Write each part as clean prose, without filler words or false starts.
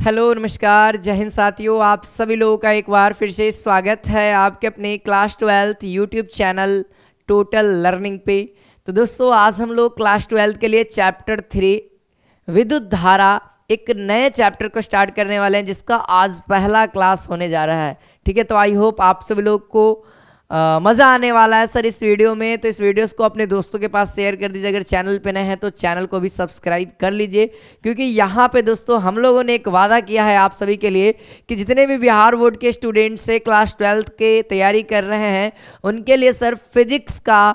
Hello नमस्कार जय हिंद साथियों, आप सभी लोगों का एक बार फिर से स्वागत है आपके अपने class 12th YouTube channel total learning पे। तो दोस्तों आज हम लोग क्लास 12th के लिए चैप्टर 3 विद्युत धारा एक नए चैप्टर को स्टार्ट करने वाले हैं, जिसका आज पहला क्लास होने जा रहा है। ठीक है, तो आई होप आप सभी लोग को मज़ा आने वाला है सर इस वीडियो में। तो इस वीडियोस को अपने दोस्तों के पास शेयर कर दीजिए। अगर चैनल पे नए हैं तो चैनल को भी सब्सक्राइब कर लीजिए, क्योंकि यहाँ पे दोस्तों हम लोगों ने एक वादा किया है आप सभी के लिए कि जितने भी बिहार बोर्ड के स्टूडेंट्स से क्लास 12th के तैयारी कर रहे हैं उनके लिए सर फिजिक्स का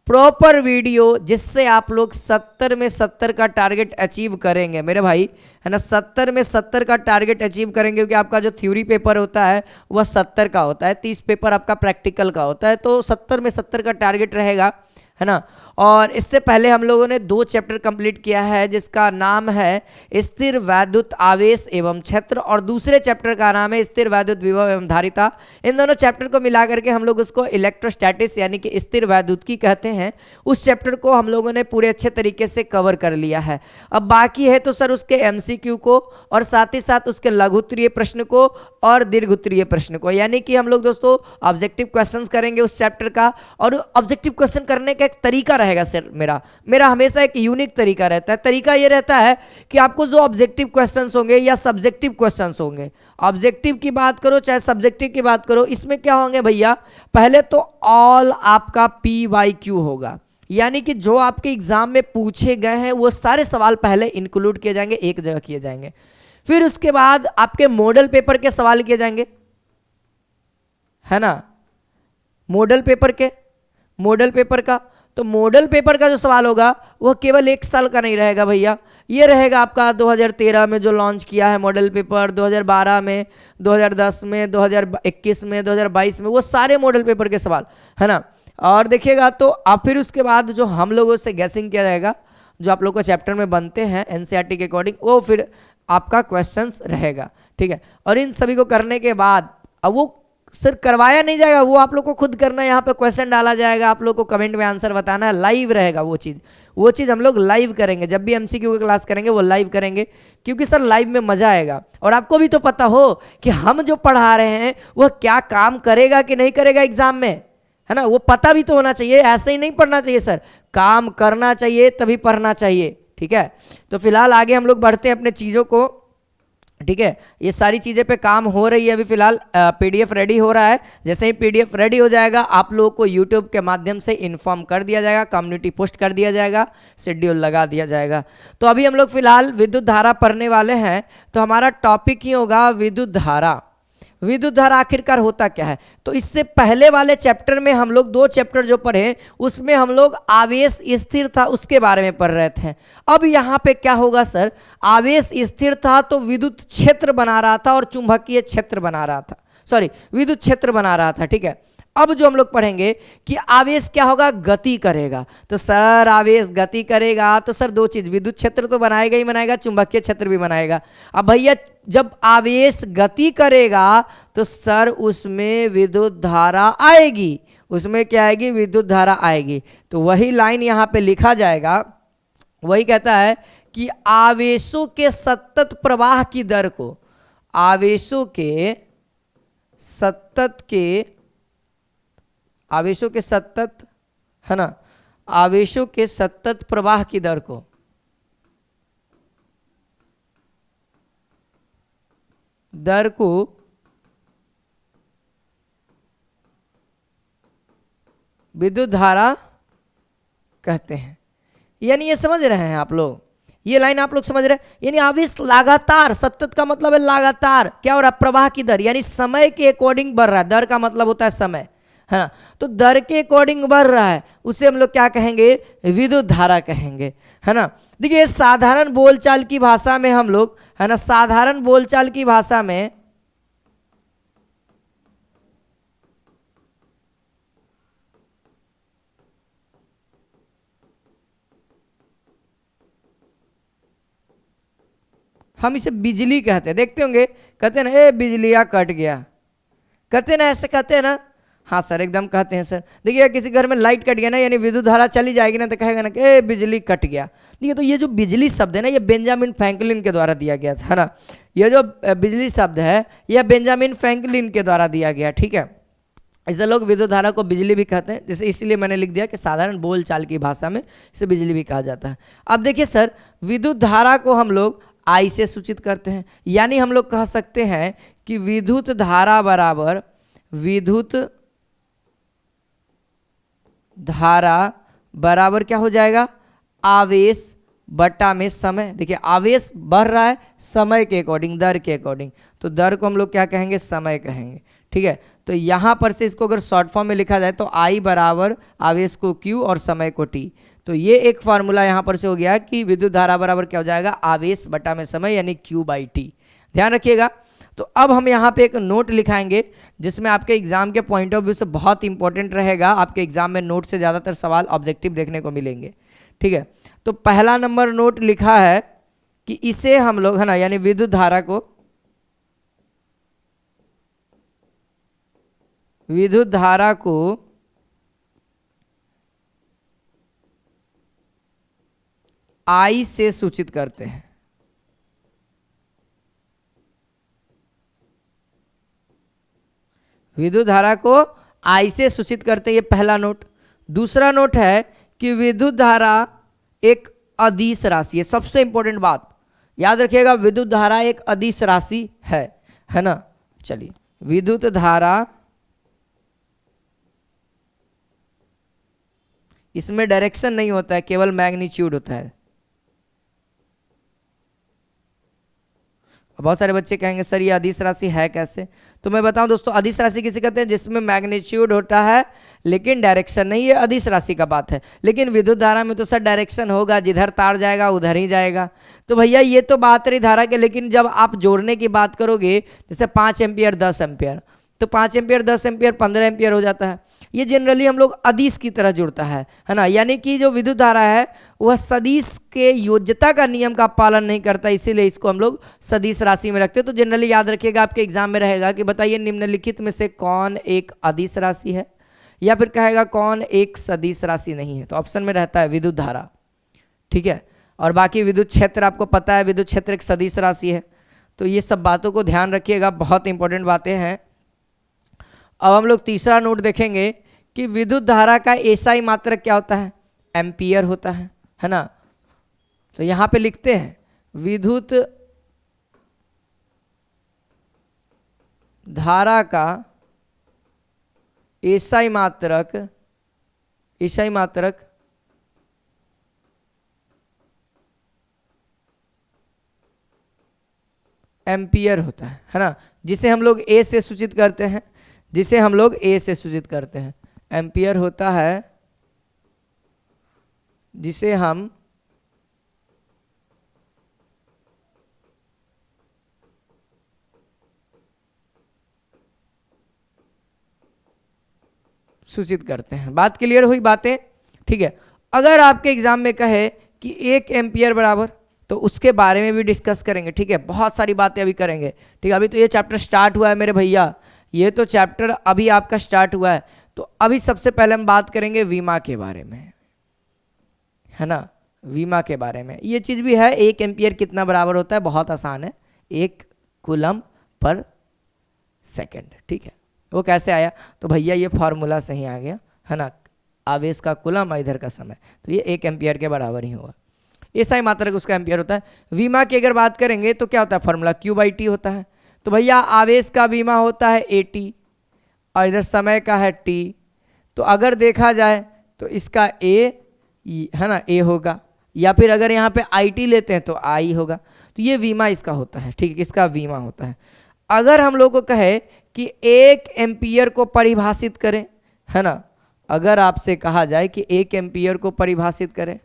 प्रॉपर वीडियो, जिससे आप लोग 70 में 70 का टारगेट अचीव करेंगे मेरे भाई, है ना। 70 में 70 का टारगेट अचीव करेंगे, क्योंकि आपका जो थ्योरी पेपर होता है वह 70 का होता है, 30 पेपर आपका प्रैक्टिकल का होता है। तो 70 में 70 का टारगेट रहेगा, है ना। और इससे पहले हम लोगों ने 2 चैप्टर कंप्लीट किया है, जिसका नाम है स्थिर वैद्युत आवेश एवं क्षेत्र, और दूसरे चैप्टर का नाम है स्थिर वैद्युत विभव एवं धारिता। इन दोनों चैप्टर को मिला करके हम लोग उसको इलेक्ट्रोस्टैटिक्स यानी कि स्थिर वैद्युतिकी कहते हैं। उस चैप्टर को हम लोगों ने पूरे अच्छे तरीके से कवर कर लिया है। अब बाकी है तो सर उसके MCQ को, और साथ ही साथ उसके लघुत्तरीय प्रश्न को और दीर्घोत्तरीय प्रश्न को, यानी कि हम लोग दोस्तों ऑब्जेक्टिव क्वेश्चंस करेंगे उस चैप्टर का। और ऑब्जेक्टिव क्वेश्चन करने का एक तरीका रहेगा सर, मेरा हमेशा एक यूनिक तरीका रहता है। तरीका ये रहता है कि आपको जो ऑब्जेक्टिव क्वेश्चंस होंगे या सब्जेक्टिव क्वेश्चंस होंगे, ऑब्जेक्टिव की बात करो चाहे सब्जेक्टिव की बात करो, इसमें क्या होंगे भैया, पहले तो ऑल आपका PYQ होगा, यानी कि जो आपके एग्जाम में पूछे गए हैं वो सारे सवाल पहले इंक्लूड किए जाएंगे, एक जगह किए जाएंगे। फिर उसके बाद आपके मॉडल पेपर के सवाल किए जाएंगे, है ना। मॉडल पेपर का तो मॉडल पेपर का जो सवाल होगा वह केवल 1 साल का नहीं रहेगा भैया, ये रहेगा आपका 2013 में जो लॉन्च किया है मॉडल पेपर, 2012 में, 2010 में, 2021 में, 2022 में, वो सारे मॉडल पेपर के सवाल, है ना। और देखिएगा तो आप फिर उसके बाद जो हम लोगों से गैसिंग किया जाएगा, जो आप लोग को चैप्टर में बनते हैं NCERT के अकॉर्डिंग, वो फिर आपका क्वेश्चंस रहेगा। ठीक है, और इन सभी को करने के बाद अब वो सर करवाया नहीं जाएगा, वो आप लोग को खुद करना है। यहाँ पे क्वेश्चन डाला जाएगा, आप लोग को कमेंट में आंसर बताना है, लाइव रहेगा वो चीज़ हम लोग लाइव करेंगे। जब भी MCQ की क्लास करेंगे वो लाइव करेंगे, क्योंकि सर लाइव में मज़ा आएगा। और आपको भी तो पता हो कि हम जो पढ़ा रहे हैं वह क्या काम करेगा कि नहीं करेगा एग्जाम में, है ना। वो पता भी तो होना चाहिए, ऐसे ही नहीं पढ़ना चाहिए सर, काम करना चाहिए तभी पढ़ना चाहिए। ठीक है, तो फिलहाल आगे हम लोग बढ़ते हैं अपने चीज़ों को। ठीक है, ये सारी चीज़ें पे काम हो रही है अभी फिलहाल। PDF रेडी हो रहा है, जैसे ही PDF रेडी हो जाएगा आप लोगों को YouTube के माध्यम से इन्फॉर्म कर दिया जाएगा, कम्युनिटी पोस्ट कर दिया जाएगा, शेड्यूल लगा दिया जाएगा। तो अभी हम लोग फिलहाल विद्युत धारा पढ़ने वाले हैं, तो हमारा टॉपिक ही होगा विद्युत धारा। विद्युत धारा आखिरकार होता क्या है। तो इससे पहले वाले चैप्टर में हम लोग 2 चैप्टर जो पढ़े उसमें हम लोग आवेश स्थिर था उसके बारे में पढ़ रहे थे। अब यहाँ पे क्या होगा सर, आवेश स्थिर था तो विद्युत क्षेत्र बना रहा था और चुंबकीय क्षेत्र बना रहा था, सॉरी विद्युत क्षेत्र बना रहा था। ठीक है, अब जो हम लोग पढ़ेंगे कि आवेश क्या होगा, गति करेगा। तो सर आवेश गति करेगा तो सर 2 चीज, विद्युत क्षेत्र तो बनाएगा ही बनाएगा, चुंबकीय क्षेत्र भी बनाएगा। अब भैया जब आवेश गति करेगा तो सर उसमें विद्युत धारा आएगी, उसमें क्या आएगी, विद्युत धारा आएगी। तो वही लाइन यहाँ पे लिखा जाएगा, वही कहता है कि आवेशों के सतत प्रवाह की दर को, आवेशों के सतत, है ना, आवेशों के सतत प्रवाह की दर को विद्युत धारा कहते हैं। यानी ये समझ रहे हैं आप लोग, ये लाइन आप लोग समझ रहे हैं। यानी आवेश लगातार, सतत का मतलब है लगातार, क्या हो रहा है, प्रवाह की दर, यानी समय के अकॉर्डिंग बढ़ रहा है। दर का मतलब होता है समय, है ना। तो दर के अकॉर्डिंग बढ़ रहा है, उसे हम लोग क्या कहेंगे, विद्युत धारा कहेंगे, है ना। देखिए साधारण बोलचाल की भाषा में हम लोग, है ना, साधारण बोलचाल की भाषा में हम इसे बिजली कहते हैं। देखते होंगे कहते हैं ना, ए बिजलियां कट गया, कहते हैं ना, ऐसे कहते हैं ना। हाँ सर, एकदम कहते हैं सर। देखिए किसी घर में लाइट कट गया ना, यानी विद्युत धारा चली जाएगी ना, तो कहेगा ना कि ए बिजली कट गया। देखिए तो ये जो बिजली शब्द है ना, ये बेंजामिन फ्रैंकलिन के द्वारा दिया गया था, है ना। ये जो बिजली शब्द है यह बेंजामिन फ्रैंकलिन के द्वारा दिया गया, ठीक है। ऐसे लोग विद्युत धारा को बिजली भी कहते हैं, जैसे इसलिए मैंने लिख दिया कि साधारण बोलचाल की भाषा में इसे बिजली भी कहा जाता है। अब देखिए सर, विद्युत धारा को हम लोग आई से सूचित करते हैं, यानी हम लोग कह सकते हैं कि विद्युत धारा बराबर विद्युत धारा बराबर क्या हो जाएगा, आवेश बटा में समय। देखिए आवेश बढ़ रहा है समय के अकॉर्डिंग, दर के अकॉर्डिंग, तो दर को हम लोग क्या कहेंगे, समय कहेंगे, ठीक है। तो यहाँ पर से इसको अगर शॉर्ट फॉर्म में लिखा जाए तो आई बराबर आवेश को क्यू और समय को टी। तो ये एक फार्मूला यहाँ पर से हो गया कि विद्युत धारा बराबर क्या हो जाएगा, आवेश बटा में समय, यानी क्यू बाई टी। ध्यान रखिएगा। तो अब हम यहाँ पे एक नोट लिखाएंगे जिसमें आपके एग्जाम के पॉइंट ऑफ व्यू से बहुत इंपॉर्टेंट रहेगा। आपके एग्जाम में नोट से ज़्यादातर सवाल ऑब्जेक्टिव देखने को मिलेंगे, ठीक है। तो पहला नंबर नोट लिखा है कि इसे हम लोग, है ना, यानी विद्युत धारा को, विद्युत धारा को आई से सूचित करते हैं। विद्युत धारा को आई से सूचित करते हैं, ये पहला नोट। दूसरा नोट है कि विद्युत धारा एक अदिश राशि है। सबसे इंपॉर्टेंट बात याद रखिएगा, विद्युत धारा एक अदिश राशि है ना। चलिए, विद्युत धारा, इसमें डायरेक्शन नहीं होता है, केवल मैग्नीट्यूड होता है। बहुत सारे बच्चे कहेंगे सर ये अदिश राशि है कैसे, तो मैं बताऊं दोस्तों, अदिश राशि किसे कहते हैं, जिसमें मैग्नीट्यूड होता है लेकिन डायरेक्शन नहीं, ये अदिश राशि का बात है। लेकिन विद्युत धारा में तो सर डायरेक्शन होगा, जिधर तार जाएगा उधर ही जाएगा। तो भैया ये तो बात रही धारा के, लेकिन जब आप जोड़ने की बात करोगे, जैसे 5 एम्पियर 10 एम्पियर, तो 5 एम्पियर 10 एम्पियर 15 एम्पियर हो जाता है। ये जनरली हम लोग अदिश की तरह जुड़ता है ना। यानी कि जो विद्युत धारा है वह सदिश के योज्यता का नियम का पालन नहीं करता, इसीलिए इसको हम लोग सदिश राशि में रखते हैं। तो जनरली याद रखिएगा, आपके एग्जाम में रहेगा कि बताइए निम्नलिखित में से कौन एक अदिश राशि है, या फिर कहेगा कौन एक सदिश राशि नहीं है। तो ऑप्शन में रहता है विद्युत धारा, ठीक है। और बाकी विद्युत क्षेत्र आपको पता है, विद्युत क्षेत्र एक सदिश राशि है। तो ये सब बातों को ध्यान रखिएगा, बहुत इंपॉर्टेंट बातें हैं। अब हम लोग तीसरा नोट देखेंगे कि विद्युत धारा का एसआई मात्रक क्या होता है, एम्पियर होता है ना। तो यहां पे लिखते हैं विद्युत धारा का एसआई मात्रक एम्पियर होता है ना, जिसे हम लोग ए से सूचित करते हैं, एम्पियर होता है जिसे हम सूचित करते हैं। बात क्लियर हुई बातें, ठीक है। अगर आपके एग्जाम में कहे कि 1 एम्पियर बराबर, तो उसके बारे में भी डिस्कस करेंगे, ठीक है। बहुत सारी बातें अभी करेंगे, ठीक है। अभी तो ये चैप्टर स्टार्ट हुआ है मेरे भैया, ये तो चैप्टर अभी आपका स्टार्ट हुआ है। तो अभी सबसे पहले हम बात करेंगे वीमा के बारे में, है ना। वीमा के बारे में ये चीज़ भी है, 1 एम्पियर कितना बराबर होता है, बहुत आसान है, 1 कूलम पर सेकंड, ठीक है। वो कैसे आया, तो भैया ये फॉर्मूला से ही आ गया, है ना। आवेश का कूलम और इधर का समय, तो ये 1 एम्पियर के बराबर ही होगा। एसआई मात्रक उसका एम्पियर होता है। वीमा की अगर बात करेंगे तो क्या होता है, फॉर्मूला क्यू बाई टी होता है। तो भैया आवेश का वीमा होता है एटी और इधर समय का है टी। तो अगर देखा जाए तो इसका ए, है ना, ए होगा, या फिर अगर यहाँ पे आई टी लेते हैं तो आई होगा। तो ये वीमा इसका होता है, ठीक है, इसका वीमा होता है। अगर हम लोग को कहे कि 1 एम्पियर को परिभाषित करें, है ना, अगर आपसे कहा जाए कि 1 एम्पियर को परिभाषित करें,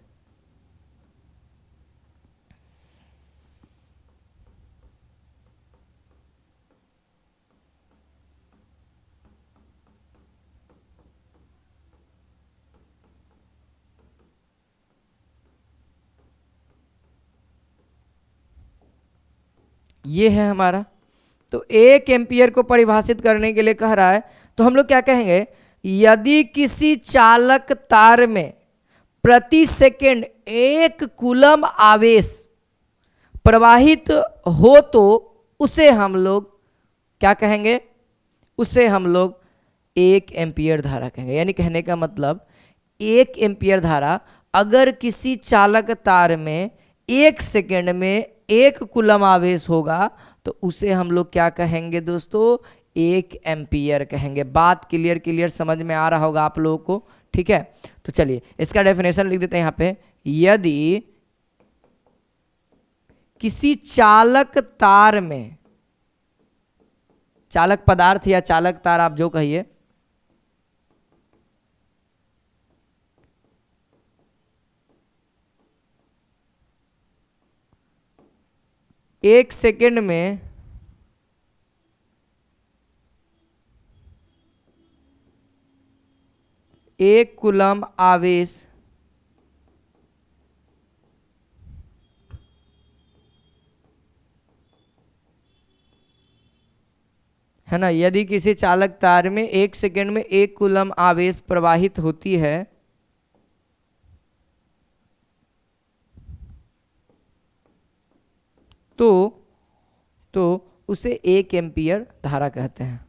ये है हमारा। तो 1 एम्पियर को परिभाषित करने के लिए कह रहा है, तो हम लोग क्या कहेंगे, यदि किसी चालक तार में प्रति सेकंड 1 कूलम आवेश प्रवाहित हो तो उसे हम लोग क्या कहेंगे, उसे हम लोग 1 एम्पियर धारा कहेंगे। यानी कहने का मतलब 1 एम्पियर धारा अगर किसी चालक तार में 1 सेकेंड में 1 कूलम आवेश होगा तो उसे हम लोग क्या कहेंगे दोस्तों, 1 एम्पियर कहेंगे। बात क्लियर समझ में आ रहा होगा आप लोगों को, ठीक है। तो चलिए इसका डेफिनेशन लिख देते हैं यहाँ पे। यदि किसी चालक तार में, चालक पदार्थ या चालक तार आप जो कहिए, एक सेकेंड में 1 कूलम आवेश है ना, यदि किसी चालक तार में 1 सेकेंड में 1 कूलम आवेश प्रवाहित होती है तो उसे 1 एम्पियर धारा कहते हैं।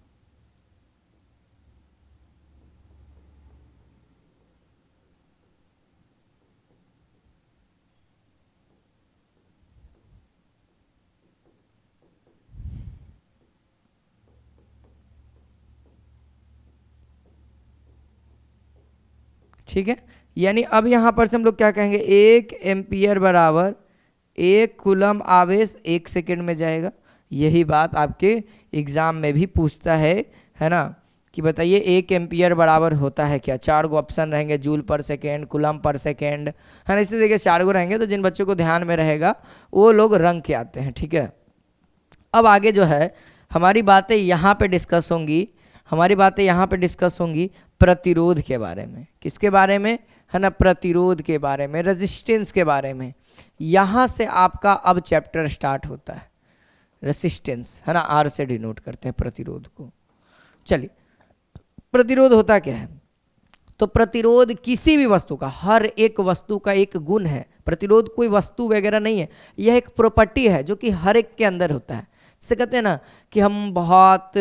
ठीक है, यानी अब यहां पर से हम लोग क्या कहेंगे, 1 एम्पियर बराबर 1 कूलम आवेश 1 सेकेंड में जाएगा। यही बात आपके एग्जाम में भी पूछता है ना, कि बताइए 1 एम्पियर बराबर होता है क्या। 4 गो ऑप्शन रहेंगे, जूल पर सेकेंड, कूलम पर सेकेंड, है ना। इसी तरीके 4 गो रहेंगे, तो जिन बच्चों को ध्यान में रहेगा वो लोग रंग के आते हैं, ठीक है। अब आगे जो है हमारी बातें यहाँ पे डिस्कस होंगी, हमारी बातें यहाँ पे डिस्कस होंगी प्रतिरोध के बारे में। किसके बारे में, है ना, प्रतिरोध के बारे में, रेजिस्टेंस के बारे में। यहाँ से आपका अब चैप्टर स्टार्ट होता है, रेजिस्टेंस, है ना, आर से डिनोट करते हैं प्रतिरोध को। चलिए प्रतिरोध होता क्या है, तो प्रतिरोध किसी भी वस्तु का, हर एक वस्तु का एक गुण है। प्रतिरोध कोई वस्तु वगैरह नहीं है, यह एक प्रॉपर्टी है जो कि हर एक के अंदर होता है। जैसे कहते हैं ना कि हम बहुत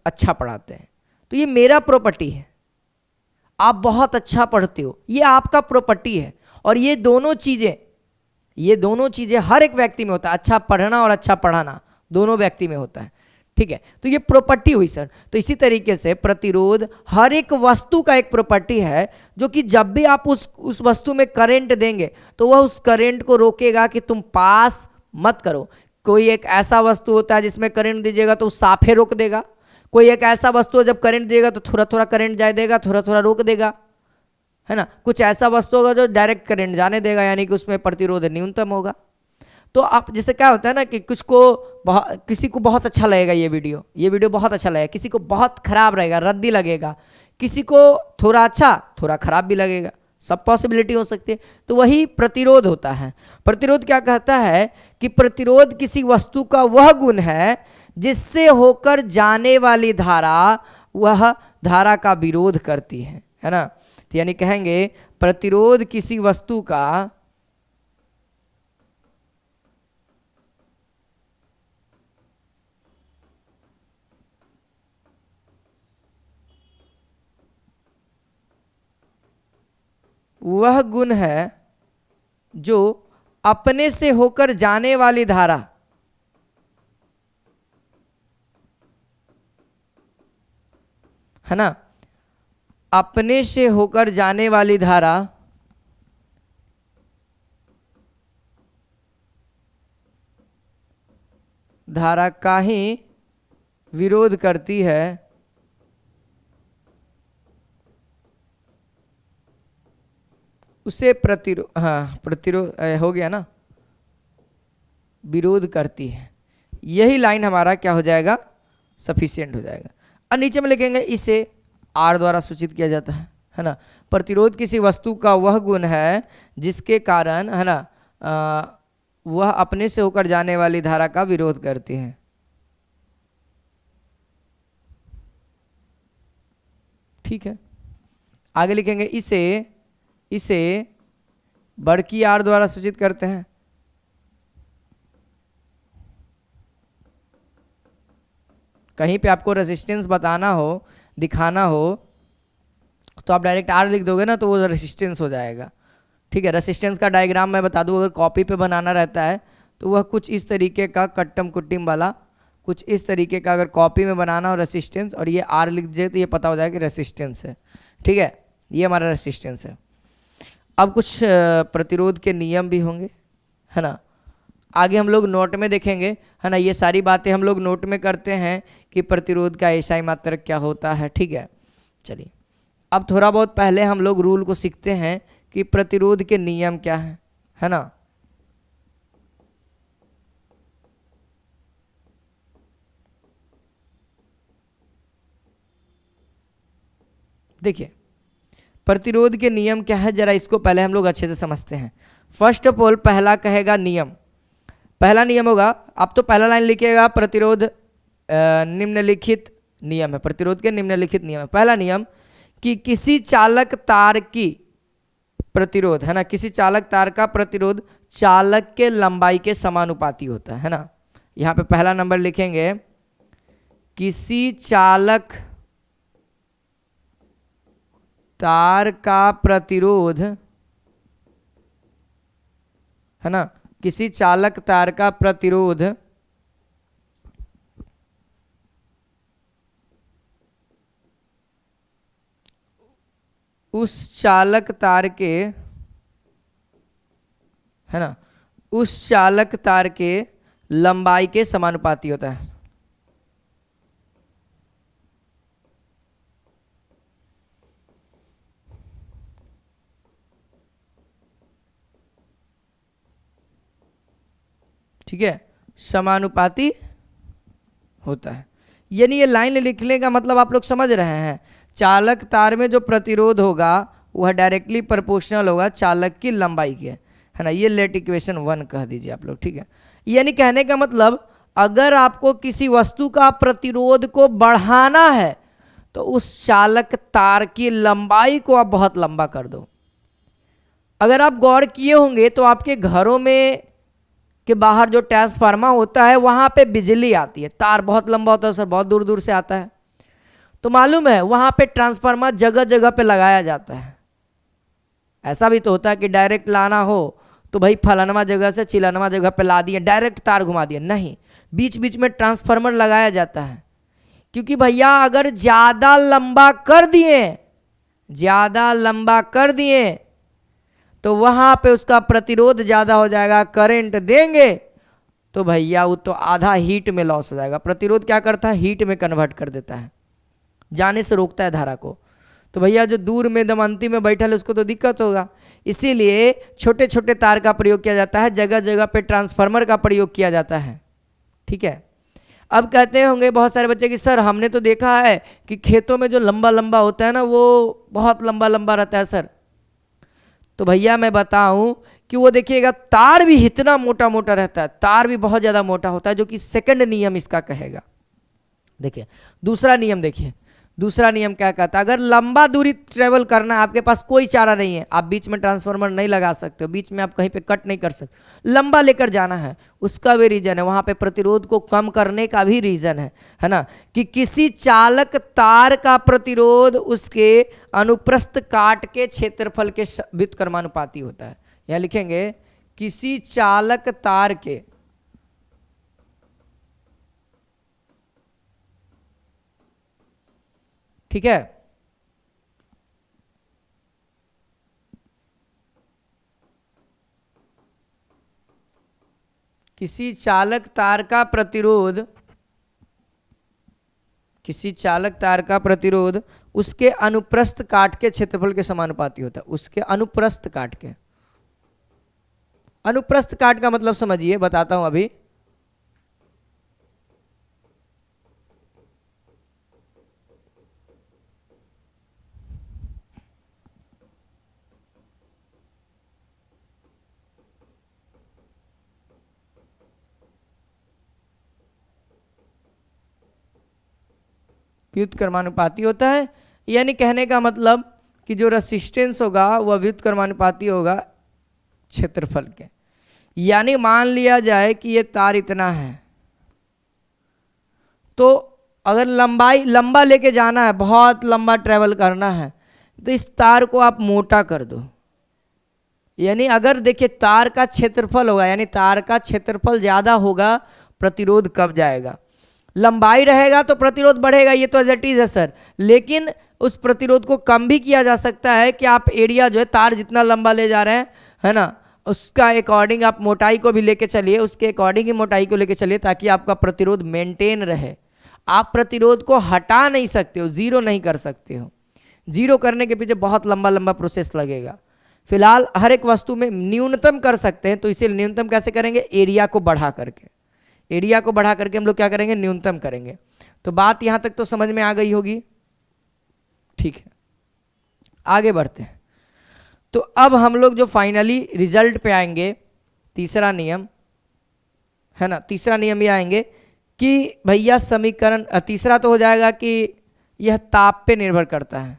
अच्छा पढ़ाते हैं, तो ये मेरा प्रॉपर्टी है। आप बहुत अच्छा पढ़ते हो, ये आपका प्रॉपर्टी है। और ये दोनों चीजें हर एक व्यक्ति में होता है। अच्छा पढ़ना और अच्छा पढ़ाना दोनों व्यक्ति में होता है, ठीक है। तो ये प्रॉपर्टी हुई सर। तो इसी तरीके से प्रतिरोध हर एक वस्तु का एक प्रॉपर्टी है, जो कि जब भी आप उस वस्तु में करंट देंगे तो वह उस करंट को रोकेगा कि तुम पास मत करो। कोई एक ऐसा वस्तु होता है जिसमें करंट दीजिएगा तो साफे रोक देगा। कोई एक ऐसा वस्तु है जब करंट देगा तो थोड़ा थोड़ा करंट जाए देगा, थोड़ा थोड़ा रोक देगा, है ना। कुछ ऐसा वस्तु होगा जो डायरेक्ट करंट जाने देगा, यानी कि उसमें प्रतिरोध न्यूनतम होगा। तो आप जैसे क्या होता है ना कि किसी को बहुत अच्छा लगेगा ये वीडियो बहुत अच्छा लगेगा, किसी को बहुत खराब रहेगा, रद्दी लगेगा, किसी को थोड़ा अच्छा थोड़ा खराब भी लगेगा, सब पॉसिबिलिटी हो सकती है। तो वही प्रतिरोध होता है। प्रतिरोध क्या कहता है कि प्रतिरोध किसी वस्तु का वह गुण है जिससे होकर जाने वाली धारा वह धारा का विरोध करती है ना। तो यानी कहेंगे प्रतिरोध किसी वस्तु का वह गुण है जो अपने से होकर जाने वाली धारा है ना, अपने से होकर जाने वाली धारा का ही विरोध करती है, उसे प्रतिरोध हो गया ना, विरोध करती है। यही लाइन हमारा क्या हो जाएगा, सफिशिएंट हो जाएगा। और नीचे में लिखेंगे इसे आर द्वारा सूचित किया जाता है ना। प्रतिरोध किसी वस्तु का वह गुण है जिसके कारण, है ना, वह अपने से होकर जाने वाली धारा का विरोध करती है। ठीक है, आगे लिखेंगे इसे इसे बड़की आर द्वारा सूचित करते हैं। कहीं पे आपको रेजिस्टेंस बताना हो, दिखाना हो, तो आप डायरेक्ट आर लिख दोगे ना तो वो रेजिस्टेंस हो जाएगा। ठीक है, रेजिस्टेंस का डायग्राम मैं बता दूं, अगर कॉपी पे बनाना रहता है तो वह कुछ इस तरीके का कट्टम कुट्टिम वाला, कुछ इस तरीके का अगर कॉपी में बनाना हो रेसिस्टेंस, और ये आर लिख दे तो ये पता हो जाएगा कि रेसिस्टेंस है। ठीक है, ये हमारा रेसिस्टेंस है। अब कुछ प्रतिरोध के नियम भी होंगे, है ना, आगे हम लोग नोट में देखेंगे, है ना। ये सारी बातें हम लोग नोट में करते हैं कि प्रतिरोध का एसआई मात्रक क्या होता है। ठीक है, चलिए अब थोड़ा बहुत पहले हम लोग रूल को सीखते हैं कि प्रतिरोध के नियम क्या है ना। देखिए प्रतिरोध के नियम क्या है, जरा इसको पहले हम लोग अच्छे से समझते हैं। फर्स्ट ऑफ ऑल पहला कहेगा नियम, पहला नियम होगा, आप तो पहला लाइन लिखिएगा, प्रतिरोध निम्नलिखित नियम है, प्रतिरोध के निम्नलिखित नियम है। पहला नियम कि किसी चालक तार की प्रतिरोध, है ना, किसी चालक तार का प्रतिरोध चालक के लंबाई के समानुपाती होता है ना। यहां पे पहला नंबर लिखेंगे, किसी चालक तार का प्रतिरोध, है ना, किसी चालक तार का प्रतिरोध उस चालक तार के, है ना, उस चालक तार के लंबाई के समानुपाती होता है। ठीक है, समानुपाती होता है, यानी ये लाइन लिखने का मतलब आप लोग समझ रहे हैं, चालक तार में जो प्रतिरोध होगा वह डायरेक्टली प्रोपोर्शनल होगा चालक की लंबाई के, है ना। ये लेट इक्वेशन 1 कह दीजिए आप लोग। ठीक है, यानी कहने का मतलब अगर आपको किसी वस्तु का प्रतिरोध को बढ़ाना है तो उस चालक तार की लंबाई को आप बहुत लंबा कर दो। अगर आप गौर किए होंगे तो आपके घरों में के बाहर जो ट्रांसफार्मर होता है वहां पे बिजली आती है, तार बहुत लंबा होता है सर, बहुत दूर दूर से आता है, तो मालूम है वहां पे ट्रांसफार्मर जगह जगह पे लगाया जाता है। ऐसा भी तो होता है कि डायरेक्ट लाना हो तो भाई फलानवा जगह से चिलानवा जगह पे ला दिए, डायरेक्ट तार घुमा दिए, नहीं, बीच बीच में ट्रांसफार्मर लगाया जाता है। क्योंकि भैया अगर ज्यादा लंबा कर दिए, ज्यादा लंबा कर दिए तो वहां पे उसका प्रतिरोध ज्यादा हो जाएगा, करंट देंगे तो भैया वो तो आधा हीट में लॉस हो जाएगा। प्रतिरोध क्या करता है, हीट में कन्वर्ट कर देता है, जाने से रोकता है धारा को। तो भैया जो दूर में दमंती में बैठा है उसको तो दिक्कत होगा, इसीलिए छोटे छोटे तार का प्रयोग किया जाता है, जगह जगह पे ट्रांसफार्मर का प्रयोग किया जाता है। ठीक है, अब कहते होंगे बहुत सारे बच्चे कि सर हमने तो देखा है कि खेतों में जो लंबा लंबा होता है ना वो बहुत लंबा लंबा रहता है सर। तो भैया मैं बताऊं कि वो देखिएगा तार भी इतना मोटा मोटा रहता है, तार भी बहुत ज्यादा मोटा होता है, जो कि सेकंड नियम इसका कहेगा। देखिए दूसरा नियम, देखिए दूसरा नियम क्या कहता है, अगर लंबा दूरी ट्रेवल करना है, आपके पास कोई चारा नहीं है, आप बीच में ट्रांसफार्मर नहीं लगा सकते हो, बीच में आप कहीं पे कट नहीं कर सकते, लंबा लेकर जाना है, उसका भी रीजन है, वहां पे प्रतिरोध को कम करने का भी रीजन है ना, कि किसी चालक तार का प्रतिरोध उसके अनुप्रस्थ काट के क्षेत्रफल के व्युत्क्रमानुपाती होता है। यहां लिखेंगे किसी चालक तार के ठीक है, किसी चालक तार का प्रतिरोध, किसी चालक तार का प्रतिरोध उसके अनुप्रस्थ काट के क्षेत्रफल के समानुपाती होता है, उसके अनुप्रस्थ काट के। अनुप्रस्थ काट का मतलब समझिए, बताता हूं अभी। व्युत्क्रमानुपाती होता है, यानी कहने का मतलब कि जो रेसिस्टेंस होगा वह व्युत्क्रमानुपाती होगा क्षेत्रफल के। यानी मान लिया जाए कि ये तार इतना है, तो अगर लंबा लेके जाना है, बहुत लंबा ट्रेवल करना है, तो इस तार को आप मोटा कर दो। यानी अगर देखिए तार का क्षेत्रफल होगा, यानी तार का क्षेत्रफल ज़्यादा होगा, प्रतिरोध कम जाएगा। लंबाई रहेगा तो प्रतिरोध बढ़ेगा, ये तो एज इट इज है सर। लेकिन उस प्रतिरोध को कम भी किया जा सकता है कि आप एरिया जो है, तार जितना लंबा ले जा रहे हैं, है ना, उसका अकॉर्डिंग आप मोटाई को भी लेके चलिए, उसके अकॉर्डिंग ही मोटाई को लेके चलिए, ताकि आपका प्रतिरोध मेंटेन रहे। आप प्रतिरोध को हटा नहीं सकते हो, जीरो नहीं कर सकते हो। जीरो करने के पीछे बहुत लंबा लंबा प्रोसेस लगेगा। फिलहाल हर एक वस्तु में न्यूनतम कर सकते हैं, तो इसे न्यूनतम कैसे करेंगे? एरिया को बढ़ा करके। एरिया को बढ़ा करके हम लोग क्या करेंगे? न्यूनतम करेंगे। तो बात यहां तक तो समझ में आ गई होगी, ठीक है। आगे बढ़ते हैं। तो अब हम लोग जो फाइनली रिजल्ट पे आएंगे, तीसरा नियम है ना, तीसरा नियम ये आएंगे कि भैया समीकरण, तीसरा तो हो जाएगा कि यह ताप पे निर्भर करता है।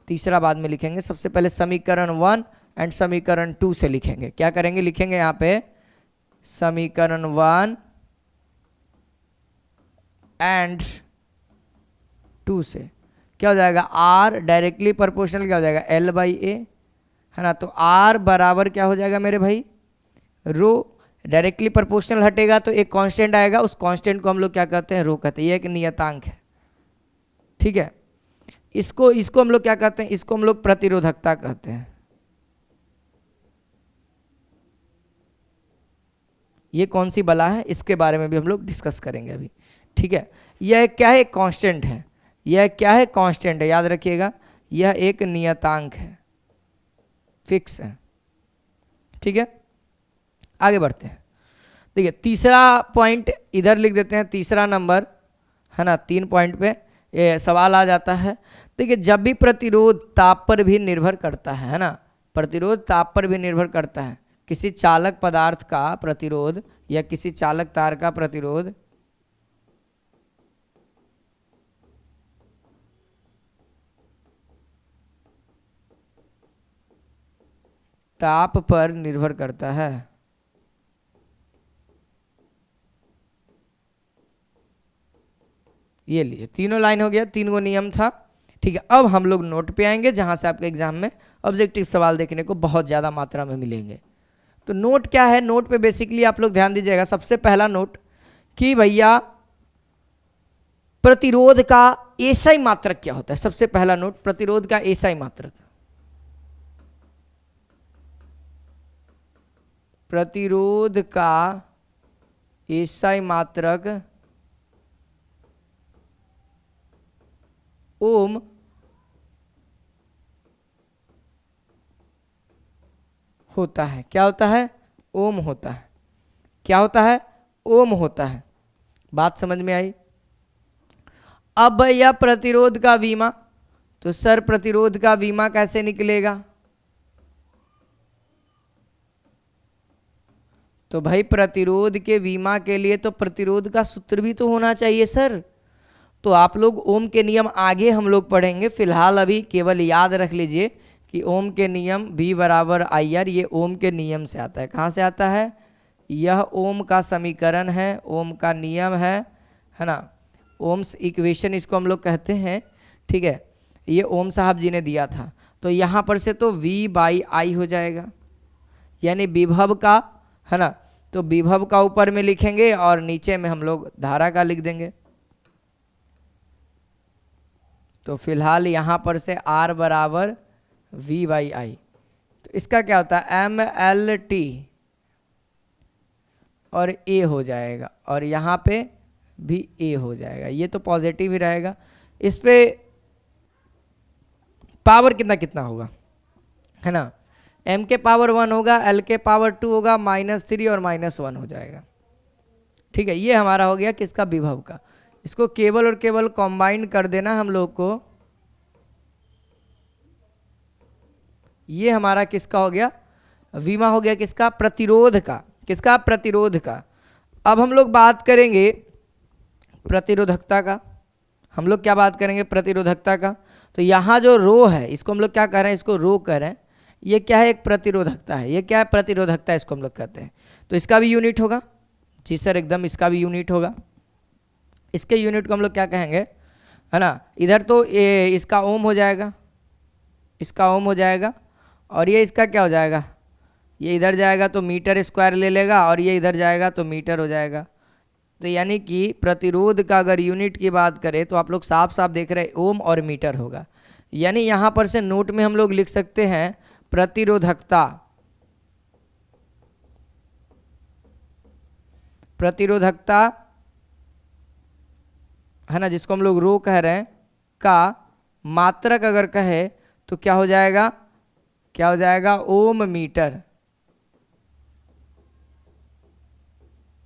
तीसरा बाद में लिखेंगे, सबसे पहले समीकरण 1 एंड समीकरण 2 से लिखेंगे। क्या करेंगे? लिखेंगे यहां पे समीकरण 1 एंड 2 से। क्या हो जाएगा? R डायरेक्टली प्रोपोर्शनल क्या हो जाएगा? L/A, है ना। तो R बराबर क्या हो जाएगा मेरे भाई? रो। डायरेक्टली प्रोपोर्शनल हटेगा तो एक कांस्टेंट आएगा, उस कांस्टेंट को हम लोग क्या कहते हैं? रो कहते हैं। ये एक नियतांक है, ठीक है। इसको हम लोग क्या कहते हैं? इसको हम लोग प्रतिरोधकता कहते हैं। ये कौन सी बला है, इसके बारे में भी हम लोग डिस्कस करेंगे अभी, ठीक है। यह क्या है? कांस्टेंट है। यह क्या है? कांस्टेंट है, याद रखिएगा। यह एक नियतांक है, फिक्स है, ठीक है। आगे बढ़ते हैं। देखिए तीसरा पॉइंट इधर लिख देते हैं, तीसरा नंबर, है ना। 3 पॉइंट पे ये सवाल आ जाता है। देखिए जब भी प्रतिरोध ताप पर भी निर्भर करता है ना, प्रतिरोध ताप पर भी निर्भर करता है। किसी चालक पदार्थ का प्रतिरोध या किसी चालक तार का प्रतिरोध ताप पर निर्भर करता है। ये लीजिए, तीनों लाइन हो गया, 3 गो नियम था, ठीक है। अब हम लोग नोट पे आएंगे, जहां से आपके एग्जाम में ऑब्जेक्टिव सवाल देखने को बहुत ज़्यादा मात्रा में मिलेंगे। तो नोट क्या है? नोट पे बेसिकली आप लोग ध्यान दीजिएगा। सबसे पहला नोट कि भैया प्रतिरोध का एसआई मात्रक क्या होता है। सबसे पहला नोट, प्रतिरोध का एसआई मात्रक। प्रतिरोध का एसआई मात्रक ओम होता है। क्या होता है? ओम होता है। क्या होता है? ओम होता है। बात समझ में आई? अब भैया प्रतिरोध का वीमा, तो सर प्रतिरोध का वीमा कैसे निकलेगा? तो भाई प्रतिरोध के वीमा के लिए तो प्रतिरोध का सूत्र भी तो होना चाहिए सर। तो आप लोग ओम के नियम आगे हम लोग पढ़ेंगे, फिलहाल अभी केवल याद रख लीजिए कि ओम के नियम V बराबर IR, ये ओम के नियम से आता है। कहाँ से आता है? यह ओम का समीकरण है, ओम का नियम है ना। ओम्स इक्वेशन इसको हम लोग कहते हैं, ठीक है। ये ओम साहब जी ने दिया था। तो यहाँ पर से तो V/I हो जाएगा, यानी विभव का, है ना। तो विभव का ऊपर में लिखेंगे और नीचे में हम लोग धारा का लिख देंगे। तो फिलहाल यहाँ पर से R बराबर V/I, तो इसका क्या होता है? MLT और A हो जाएगा, और यहाँ पे भी A हो जाएगा। ये तो पॉजिटिव ही रहेगा। इस पे पावर कितना कितना होगा, है ना। M के पावर 1 होगा, L के पावर 2 होगा, -3 और -1 हो जाएगा, ठीक है। ये हमारा हो गया किसका? विभव का। इसको केवल और केवल कंबाइन कर देना हम लोग को। ये हमारा किसका हो गया? वीमा हो गया किसका? प्रतिरोध का। किसका? प्रतिरोध का। अब हम लोग बात करेंगे प्रतिरोधकता का, हम लोग क्या बात करेंगे, प्रतिरोधकता का। तो यहाँ जो रो है इसको हम लोग क्या कह रहे हैं, इसको रो कह रहे हैं। ये क्या है, एक प्रतिरोधकता है। ये क्या है, प्रतिरोधकता इसको हम लोग कहते हैं। तो इसका भी यूनिट होगा, जी सर एकदम, इसका भी यूनिट होगा। इसके यूनिट को हम लोग क्या कहेंगे, है ना, इधर तो ये इसका ओम हो जाएगा, इसका ओम हो जाएगा, और ये इसका क्या हो जाएगा, ये इधर जाएगा तो मीटर स्क्वायर ले लेगा, और ये इधर जाएगा तो मीटर हो जाएगा। तो यानी कि प्रतिरोध का अगर यूनिट की बात करें तो आप लोग साफ साफ देख रहे हैं ओम और मीटर होगा। यानी यहाँ पर से नोट में हम लोग लिख सकते हैं प्रतिरोधकता, प्रतिरोधकता है ना, जिसको हम लोग रो कह रहे हैं, का मात्रक अगर कहे तो क्या हो जाएगा, क्या हो जाएगा, ओम मीटर,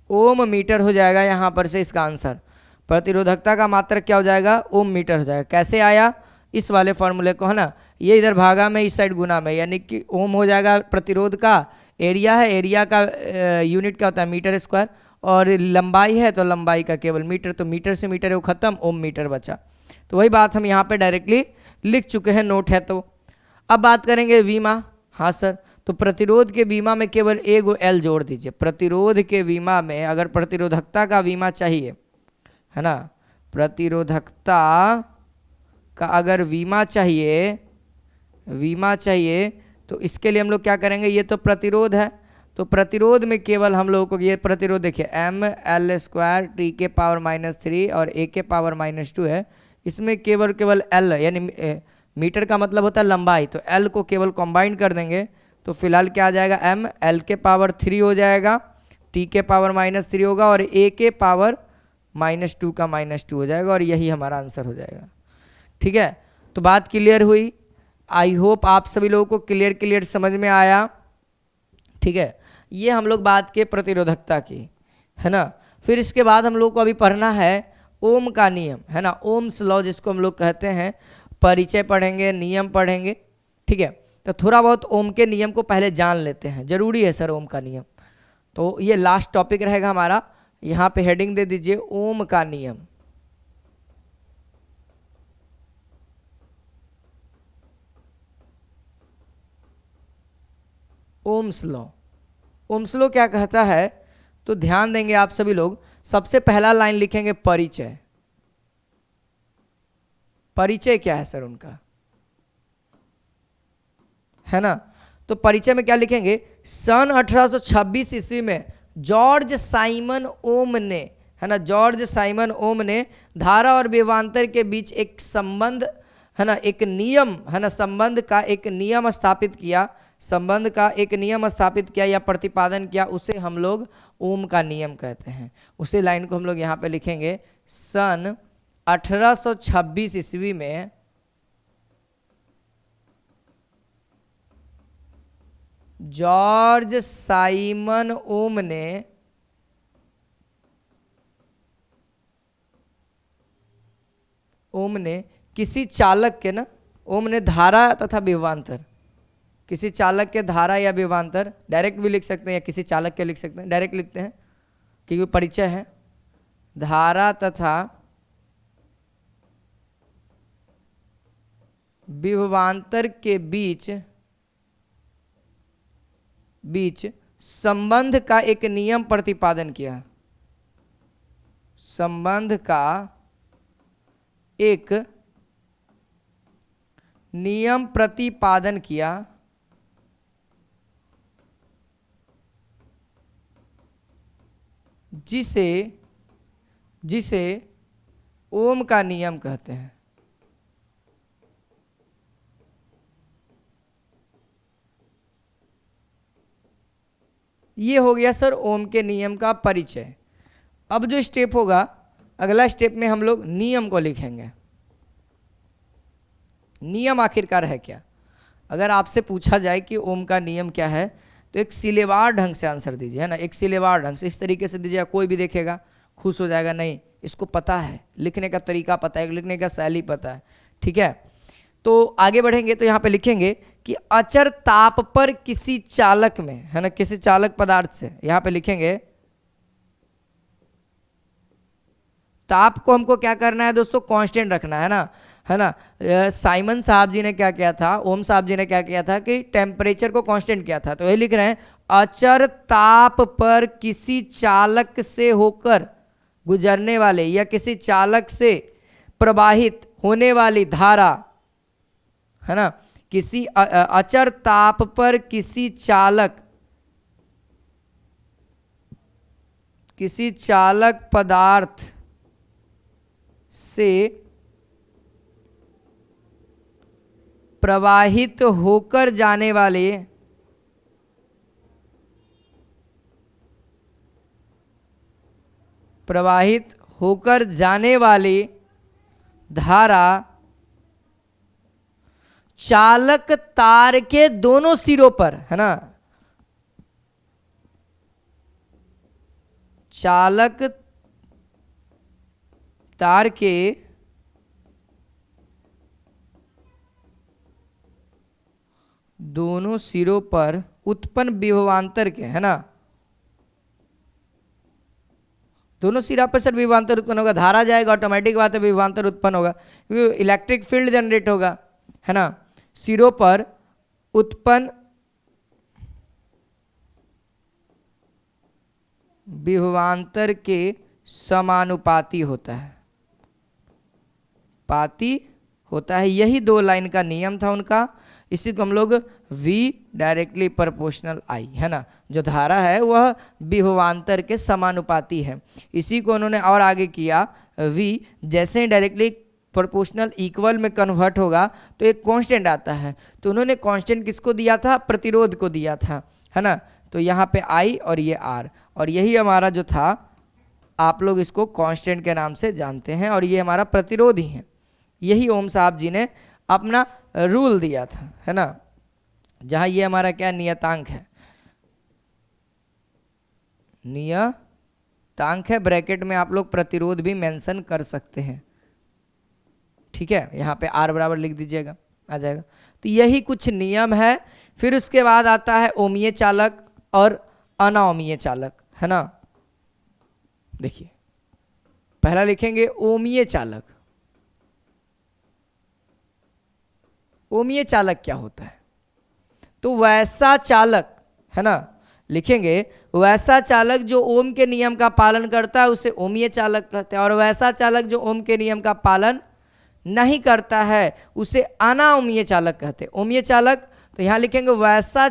ओम मीटर हो जाएगा। यहाँ पर से इसका आंसर प्रतिरोधकता का मात्रक क्या हो जाएगा, ओम मीटर हो जाएगा। कैसे आया, इस वाले फॉर्मूले को, है ना, ये इधर भागा में, इस साइड गुना में, यानी कि ओम हो जाएगा प्रतिरोध का एरिया है, एरिया का यूनिट क्या होता है, मीटर स्क्वायर, और लंबाई है तो लंबाई का केवल मीटर, तो मीटर से मीटर वो खत्म, ओम मीटर बचा। तो वही बात हम यहाँ पे डायरेक्टली लिख चुके हैं, नोट है। तो अब बात करेंगे वीमा। हाँ सर, तो प्रतिरोध के बीमा में केवल एक एल जोड़ दीजिए। प्रतिरोध के बीमा में अगर प्रतिरोधकता का बीमा चाहिए, है ना, प्रतिरोधकता का अगर बीमा चाहिए, बीमा चाहिए, तो इसके लिए हम लोग क्या करेंगे, ये तो प्रतिरोध है, तो प्रतिरोध में केवल हम लोगों को ये प्रतिरोध देखिए एम एल स्क्वायर टी के पावर -3 और ए के पावर -2 है। इसमें केवल केवल एल, यानी मीटर का मतलब होता है लंबाई, तो एल को केवल कंबाइन कर देंगे तो फिलहाल क्या आ जाएगा, एम एल के पावर 3 हो जाएगा, टी के पावर -3 होगा, और ए के पावर -2 का -2 हो जाएगा, और यही हमारा आंसर हो जाएगा। ठीक है, तो बात क्लियर हुई। आई होप आप सभी लोगों को क्लियर समझ में आया। ठीक है, ये हम लोग बात के प्रतिरोधकता की, है ना। फिर इसके बाद हम लोग को अभी पढ़ना है ओम का नियम, है ना, ओम्स लॉ जिसको हम लोग कहते हैं। परिचय पढ़ेंगे, नियम पढ़ेंगे। ठीक है, तो थोड़ा बहुत ओम के नियम को पहले जान लेते हैं, जरूरी है सर ओम का नियम। तो ये लास्ट टॉपिक रहेगा हमारा, यहाँ पे हेडिंग दे दीजिए ओम का नियम। ओम्स लॉ, ओम्स लॉ क्या कहता है, तो ध्यान देंगे आप सभी लोग। सबसे पहला लाइन लिखेंगे परिचय। परिचय क्या है सर उनका, है ना, तो परिचय में क्या लिखेंगे, सन 1826 ईस्वी में जॉर्ज साइमन ओम ने, है ना, जॉर्ज साइमन ओम ने धारा और विभवांतर के बीच एक संबंध, है ना, एक नियम, है ना, संबंध का एक नियम स्थापित किया, संबंध का एक नियम स्थापित किया या प्रतिपादन किया, उसे हम लोग ओम का नियम कहते हैं। उसी लाइन को हम लोग यहाँ पे लिखेंगे, सन 1826 ईस्वी में जॉर्ज साइमन ओम ने किसी चालक के, ना, ओम ने धारा तथा विभवांतर, किसी चालक के धारा या विभवांतर, डायरेक्ट भी लिख सकते हैं या किसी चालक के लिख सकते हैं, डायरेक्ट लिखते हैं क्योंकि परिचय है, धारा तथा विभवांतर के बीच संबंध का एक नियम प्रतिपादन किया, संबंध का एक नियम प्रतिपादन किया, जिसे ओम का नियम कहते हैं। ये हो गया सर ओम के नियम का परिचय। अब जो स्टेप होगा, अगला स्टेप में हम लोग नियम को लिखेंगे। नियम आखिरकार है क्या, अगर आपसे पूछा जाए कि ओम का नियम क्या है, तो एक सिलेवार ढंग से आंसर दीजिए, है ना, एक सिलेवार ढंग से, इस तरीके से दीजिए, कोई भी देखेगा खुश हो जाएगा, नहीं इसको पता है, लिखने का तरीका पता है, लिखने का शैली पता है। ठीक है, तो आगे बढ़ेंगे तो यहाँ पे लिखेंगे कि अचर ताप पर किसी चालक में, है ना, किसी चालक पदार्थ से, यहाँ पे लिखेंगे ताप को हमको क्या करना है दोस्तों, कांस्टेंट रखना है ना। साइमन साहब जी ने क्या किया था, ओम साहब जी ने क्या किया था कि टेम्परेचर को कांस्टेंट किया था। तो ये लिख रहे हैं, अचर ताप पर किसी चालक से होकर गुजरने वाले या किसी चालक से प्रवाहित होने वाली धारा, है ना, किसी अचर ताप पर किसी चालक पदार्थ से प्रवाहित होकर जाने वाली धारा चालक तार के दोनों सिरों पर, है ना, चालक तार के दोनों सिरों पर उत्पन्न विभवांतर के, है ना, दोनों सिरा पर सर विभवांतर उत्पन्न होगा, धारा जाएगा ऑटोमेटिक बात है, विभवांतर उत्पन्न होगा क्योंकि इलेक्ट्रिक फील्ड जनरेट होगा, है ना, सिरों पर उत्पन्न विभवांतर के समानुपाती होता है, पाती होता है। यही 2 लाइन का नियम था उनका। इसी को हम लोग V डायरेक्टली प्रोपोर्शनल I, है ना, जो धारा है वह विभवांतर के समानुपाती है। इसी को उन्होंने और आगे किया, V जैसे ही डायरेक्टली प्रोपोर्शनल इक्वल में कन्वर्ट होगा तो एक कांस्टेंट आता है। तो उन्होंने कांस्टेंट किसको दिया था, प्रतिरोध को दिया था, है ना। तो यहाँ पे I और ये R, और यही हमारा जो था, आप लोग इसको कांस्टेंट के नाम से जानते हैं, और ये हमारा प्रतिरोध ही है। यही ओम साहब जी ने अपना रूल दिया था, है ना, जहां ये हमारा क्या नियतांक है, नियतांक है, ब्रैकेट में आप लोग प्रतिरोध भी मेंशन कर सकते हैं, ठीक है। यहाँ पे R बराबर लिख दीजिएगा, आ जाएगा। तो यही कुछ नियम है। फिर उसके बाद आता है ओमीय चालक और अनाओमीय चालक, है ना। देखिए पहला लिखेंगे ओमीय चालक। ओमीय चालक क्या होता है, तो वैसा चालक, है ना, लिखेंगे वैसा चालक जो ओम के नियम का पालन करता है उसे ओमीय चालक कहते हैं, और वैसा चालक जो ओम के नियम का पालन नहीं करता है उसे अनाओमीय चालक कहते हैं। ओमीय चालक, तो यहां लिखेंगे वैसा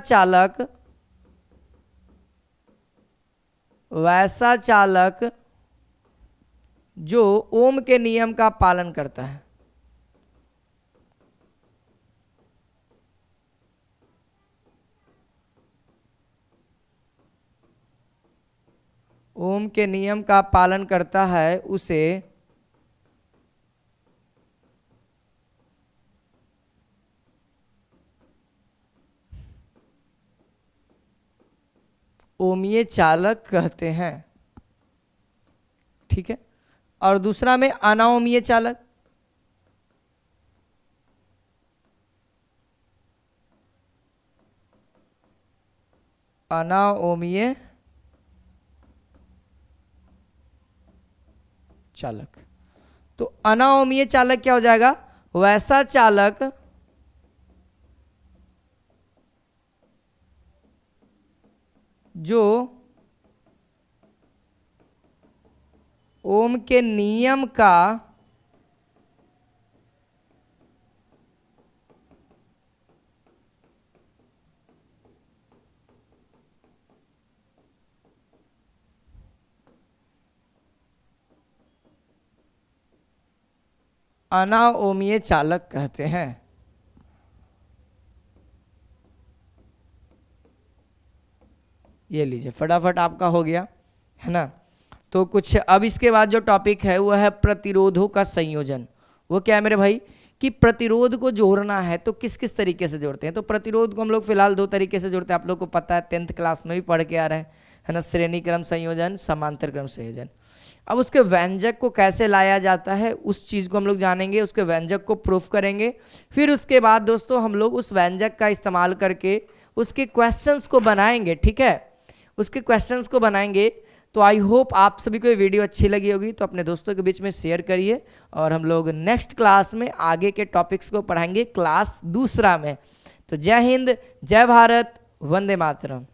चालक जो ओम के नियम का पालन करता है, ओम के नियम का पालन करता है उसे ओमीय चालक कहते हैं, ठीक है। और दूसरा में अनाओमीय चालक, अनाओमीय चालक। तो अनाओमीय चालक क्या हो जाएगा, वैसा चालक जो ओम के नियम का अनाओमीय चालक कहते हैं। ये लीजिए फटाफट आपका हो गया, है ना। तो कुछ अब इसके बाद जो टॉपिक है वो है प्रतिरोधों का संयोजन। वो क्या है मेरे भाई कि प्रतिरोध को जोड़ना है तो किस किस तरीके से जोड़ते हैं। तो प्रतिरोध को हम लोग फिलहाल 2 तरीके से जोड़ते हैं, आप लोग को पता है, 10th क्लास में भी पढ़ के आ रहे हैं, है ना, श्रेणी क्रम संयोजन, समांतर क्रम संयोजन। अब उसके व्यंजक को कैसे लाया जाता है उस चीज़ को हम लोग जानेंगे, उसके व्यंजक को प्रूफ करेंगे। फिर उसके बाद दोस्तों हम लोग उस व्यंजक का इस्तेमाल करके उसके क्वेश्चंस को बनाएंगे, ठीक है, उसके क्वेश्चंस को बनाएंगे। तो आई होप आप सभी को ये वीडियो अच्छी लगी होगी, तो अपने दोस्तों के बीच में शेयर करिए और हम लोग नेक्स्ट क्लास में आगे के टॉपिक्स को पढ़ाएंगे क्लास दूसरा में। तो जय हिंद, जय भारत, वंदे मातरम।